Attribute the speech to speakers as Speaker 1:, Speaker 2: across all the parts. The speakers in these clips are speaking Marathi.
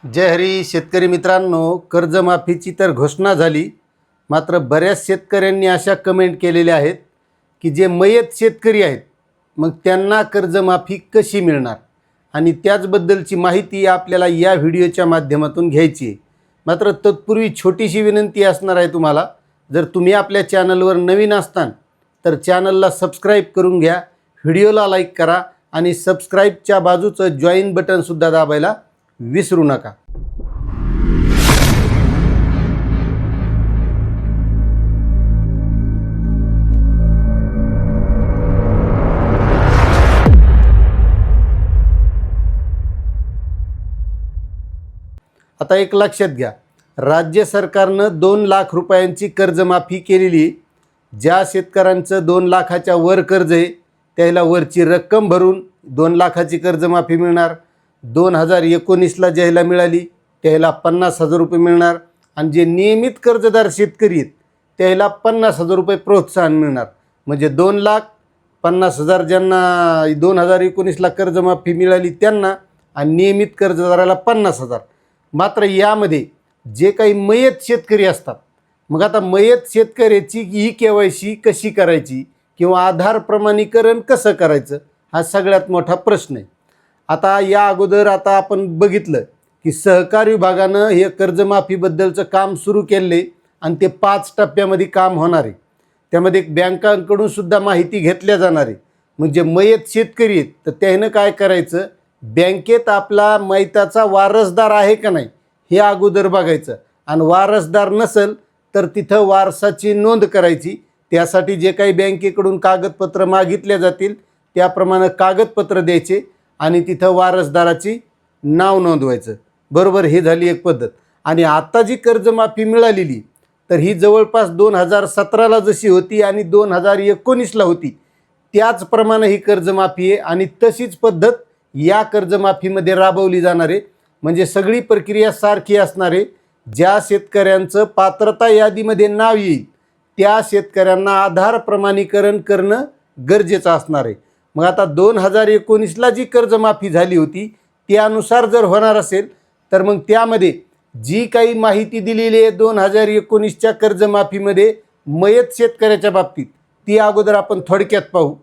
Speaker 1: जय हरी शेतकरी मित्रांनो, कर्जमाफीची तर घोषणा झाली. मात्र बऱ्याच शेतकऱ्यांनी अशा कमेंट केलेल्या आहेत की जे मयत शेतकरी आहेत मग त्यांना कर्जमाफी कशी मिळणार आणि त्याचबद्दलची माहिती आपल्याला या व्हिडिओच्या माध्यमातून घ्यायची आहे. मात्र तत्पूर्वी छोटीशी विनंती असणार आहे तुम्हाला, जर तुम्ही आपल्या चॅनलवर नवीन असताल तर चॅनलला सबस्क्राईब करून घ्या, व्हिडिओला लाईक करा आणि सबस्क्राईबच्या बाजूचं जॉईन बटनसुद्धा दाबायला विसरू नका. आता एक लक्षात घ्या, राज्य सरकारनं 2 लाख रुपयांची कर्जमाफी केलेली. ज्या शेतकऱ्यांचं 2 लाखाच्या वर कर्ज आहे त्याला वरची रक्कम भरून 2 लाखाची कर्जमाफी मिळणार. 2019ला ज्याला मिळाली त्याला 50,000 रुपये मिळणार आणि जे नियमित कर्जदार शेतकरी आहेत त्याला 50,000 रुपये प्रोत्साहन मिळणार. म्हणजे 2,50,000 ज्यांना 2019ला कर्जमाफी मिळाली त्यांना आणि नियमित कर्जदाराला 50,000. मात्र यामध्ये जे काही मयत शेतकरी असतात, मग आता मयत शेतकऱ्याची KYC कशी करायची किंवा आधार प्रमाणीकरण कसं करायचं हा सगळ्यात मोठा प्रश्न आहे. आता या अगोदर आपण बघितलं की सहकार विभागानं हे कर्जमाफीबद्दलचं काम सुरू केले आणि ते 5 टप्प्यामध्ये काम होणार आहे. त्यामध्ये बँकांकडून सुद्धा माहिती घेतल्या जाणार आहे. म्हणजे मयत शेतकरी आहेत तर त्यानं काय करायचं, बँकेत आपला मयताचा वारसदार आहे का नाही हे अगोदर बघायचं आणि वारसदार नसेल तर तिथं वारसाची नोंद करायची. त्यासाठी जे काही बँकेकडून कागदपत्र मागितले जातील त्याप्रमाणे कागदपत्र द्यायचे आणि तिथं वारसदाराची नाव नोंदवायचं. बरोबर, हे झाली एक पद्धत. आणि आता जी कर्जमाफी मिळालेली तर ही जवळपास 2017ला जशी होती आणि 2019ला होती त्याचप्रमाणे ही कर्जमाफी आहे आणि तशीच पद्धत या कर्जमाफीमध्ये राबवली जाणार आहे. म्हणजे सगळी प्रक्रिया सारखी असणार आहे. ज्या शेतकऱ्यांचं पात्रता यादीमध्ये नाव येईल त्या शेतकऱ्यांना आधार प्रमाणीकरण करणं गरजेचं असणार आहे. मग आता 2019ला जी कर्जमाफी झाली होती त्यानुसार जर होणार असेल तर मग त्यामध्ये जी काही माहिती दिलेली आहे 2019च्या कर्जमाफीमध्ये मयत शेतकऱ्याच्या बाबतीत ती अगोदर आपण थोडक्यात पाहू.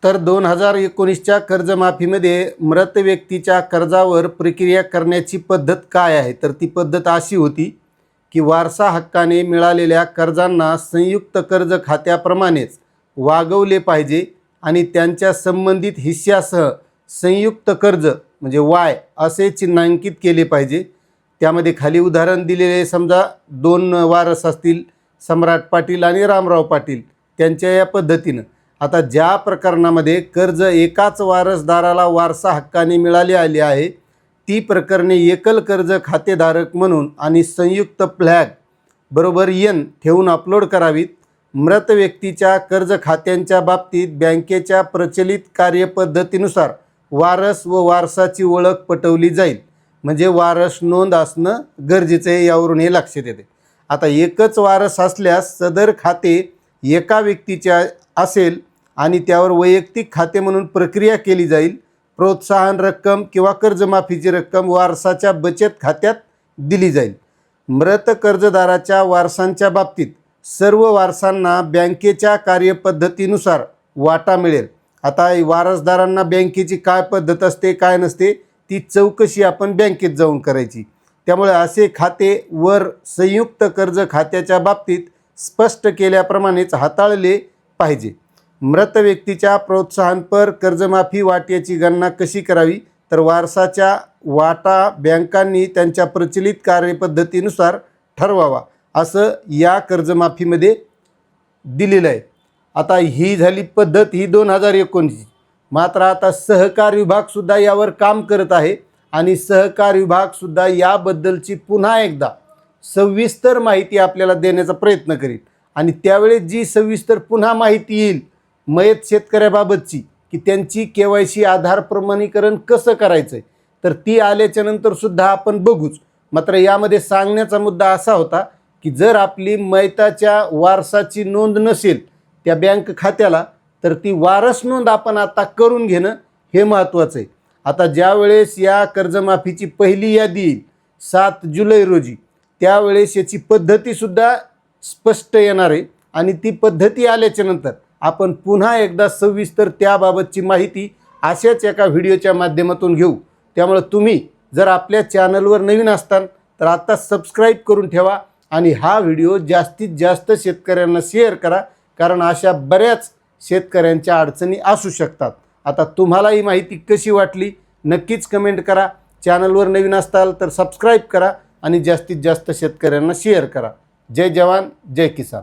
Speaker 1: तर 2019च्या कर्जमाफीमध्ये मृत व्यक्तीच्या कर्जावर प्रक्रिया करण्याची पद्धत काय आहे, तर ती पद्धत अशी होती की वारसा हक्काने मिळालेल्या कर्जांना संयुक्त कर्ज खात्याप्रमाणेच वागवले पाहिजे आणि त्यांच्या संबंधित हिस्सासह संयुक्त कर्ज म्हणजे वाय असे चिन्हांकित केले पाहिजे. त्यामध्ये खाली उदाहरण दिलेले, समजा 2 वारस असतील, सम्राट पाटील आणि रामराव पाटील, त्यांच्या या पद्धतीनं. आता ज्या प्रकरणामध्ये कर्ज एकाच वारसदाराला वारसा हक्काने मिळाले आले आहे ती प्रकरणे एकल कर्ज खातेधारक म्हणून आणि संयुक्त फ्लॅग बरोबर N ठेवून अपलोड करावीत. मृत व्यक्तीच्या कर्ज खात्यांच्या बाबतीत बँकेच्या प्रचलित कार्यपद्धतीनुसार वारस व वारसाची ओळख पटवली जाईल. म्हणजे वारस नोंद असणं गरजेचं आहे, यावरून हे लक्षात येते. आता एकच वारस असल्यास सदर खाते एका व्यक्तीच्या असेल आणि त्यावर वैयक्तिक खाते म्हणून प्रक्रिया केली जाईल. प्रोत्साहन रक्कम किंवा कर्जमाफीची रक्कम वारसाच्या बचत खात्यात दिली जाईल. मृत कर्जदाराच्या वारसांच्या बाबतीत सर्व वारसांना बँकेच्या कार्यपद्धतीनुसार वाटा मिळेल. आता वारसदारांना बँकेची काय पद्धत असते काय नसते ती चौकशी आपण बँकेत जाऊन करायची. त्यामुळे असे खाते वर संयुक्त कर्ज खात्याच्या बाबतीत स्पष्ट केल्याप्रमाणेच हाताळले पाहिजे. मृत व्यक्तीच्या प्रोत्साहनपर कर्जमाफी वाट्याची गणना कशी करावी, तर वारसाच्या वाटा बँकांनी त्यांच्या प्रचलित कार्यपद्धतीनुसार ठरवावा असं या कर्जमाफीमध्ये दिलेलं आहे. आता ही झाली पद्धत, ही 2019. मात्र आता सहकार विभागसुद्धा यावर काम करत आहे आणि सहकार विभागसुद्धा याबद्दलची पुन्हा एकदा सविस्तर माहिती आपल्याला देण्याचा प्रयत्न करील. आणि त्यावेळेस जी सविस्तर पुन्हा माहिती येईल मयत शेतकऱ्याबाबतची की त्यांची KYC आधार प्रमाणीकरण कसं करायचं आहे तर ती आल्याच्यानंतरसुद्धा आपण बघूच. मात्र यामध्ये सांगण्याचा मुद्दा असा होता की जर आपली मयताच्या वारसाची नोंद नसेल त्या बँक खात्याला तर ती वारस नोंद आपण आता करून घेणं हे महत्त्वाचं आहे. आता ज्या वेळेस या कर्जमाफीची पहिली यादी येईल 7 जुलै रोजी, त्यावेळेस याची पद्धतीसुद्धा स्पष्ट येणार आहे आणि ती पद्धती आल्याच्या नंतर आपण पुन्हा एकदा सविस्तर त्याबाबतची माहिती अशाच एका व्हिडिओच्या माध्यमातून घेऊ. त्यामुळे तुम्ही जर आपल्या चॅनलवर नवीन असताल तर आता सबस्क्राईब करून ठेवा आणि हा व्हिडिओ जास्तीत जास्त शेतकऱ्यांना शेअर करा, कारण अशा बऱ्याच शेतकऱ्यांच्या अडचणी असू शकतात. आता तुम्हाला ही माहिती कशी वाटली नक्कीच कमेंट करा. चॅनलवर नवीन असताल तर सबस्क्राईब करा आणि जास्तीत जास्त शेतकऱ्यांना शेअर करा. जय जवान जय किसान.